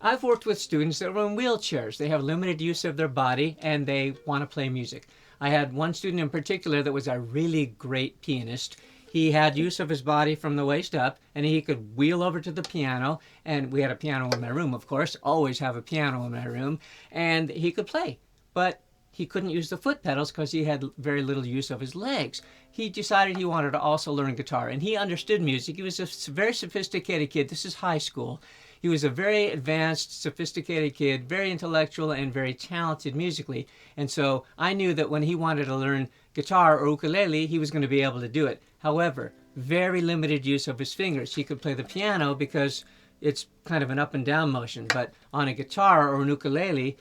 I've worked with students that were in wheelchairs. They have limited use of their body and they want to play music. I had one student in particular that was a really great pianist. He had use of his body from the waist up, and he could wheel over to the piano, and we had a piano in my room, of course, always have a piano in my room, and he could play. But he couldn't use the foot pedals because he had very little use of his legs. He decided he wanted to also learn guitar, and he understood music. He was a very sophisticated kid. This is high school. He was a very advanced, sophisticated kid, very intellectual and very talented musically. And so I knew that when he wanted to learn guitar or ukulele, he was going to be able to do it. However, very limited use of his fingers. He could play the piano because it's kind of an up and down motion, but on a guitar or an ukulele,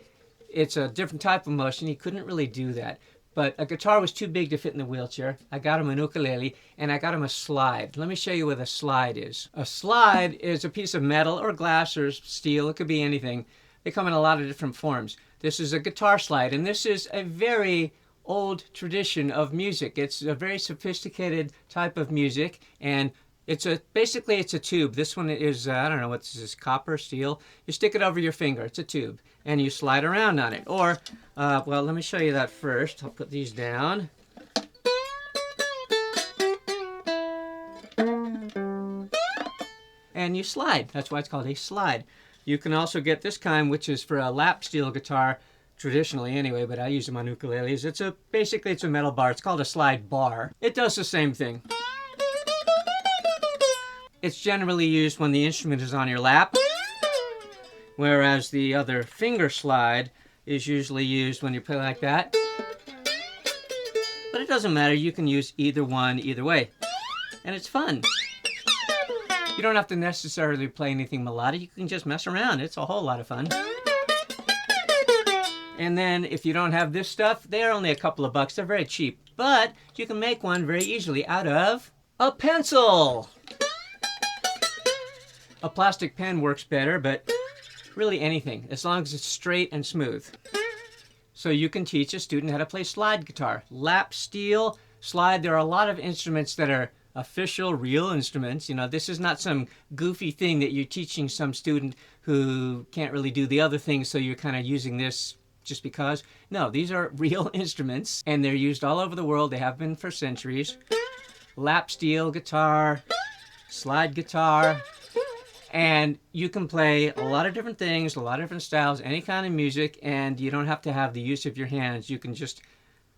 it's a different type of motion. He couldn't really do that. But a guitar was too big to fit in the wheelchair. I got him an ukulele, and I got him a slide. Let me show you what a slide is. A slide is a piece of metal or glass or steel. It could be anything. They come in a lot of different forms. This is a guitar slide, and this is a very old tradition of music. It's a very sophisticated type of music, and basically it's a tube. This one is, I don't know, what's this, copper, steel? You stick it over your finger. It's a tube, and you slide around on it. Or, well, let me show you that first. I'll put these down. And you slide. That's why it's called a slide. You can also get this kind, which is for a lap steel guitar, traditionally anyway, but I use them on ukuleles. Basically it's a metal bar. It's called a slide bar. It does the same thing. It's generally used when the instrument is on your lap, whereas the other finger slide is usually used when you play like that. But it doesn't matter. You can use either one, either way. And it's fun. You don't have to necessarily play anything melodic. You can just mess around. It's a whole lot of fun. And then if you don't have this stuff, they're only a couple of bucks. They're very cheap. But you can make one very easily out of a pencil. A plastic pen works better, but really anything, as long as it's straight and smooth. So you can teach a student how to play slide guitar. Lap steel, slide, there are a lot of instruments that are official, real instruments. You know, this is not some goofy thing that you're teaching some student who can't really do the other things, so you're kind of using this just because. No, these are real instruments, and they're used all over the world. They have been for centuries. Lap steel guitar, slide guitar, and you can play a lot of different things, a lot of different styles, any kind of music, and you don't have to have the use of your hands. You can just,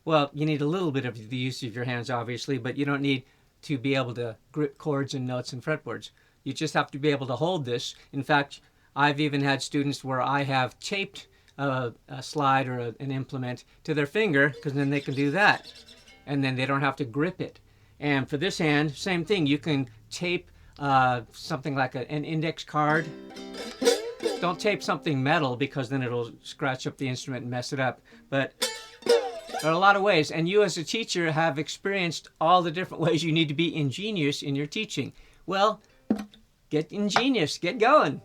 well, you need a little bit of the use of your hands, obviously, but you don't need to be able to grip chords and notes and fretboards. You just have to be able to hold this. In fact, I've even had students where I have taped a slide or an implement to their finger, because then they can do that. And then they don't have to grip it. And for this hand, same thing. You can tape something like an index card. Don't tape something metal, because then it'll scratch up the instrument and mess it up. But there are a lot of ways. And you as a teacher have experienced all the different ways you need to be ingenious in your teaching. Well, get ingenious. Get going.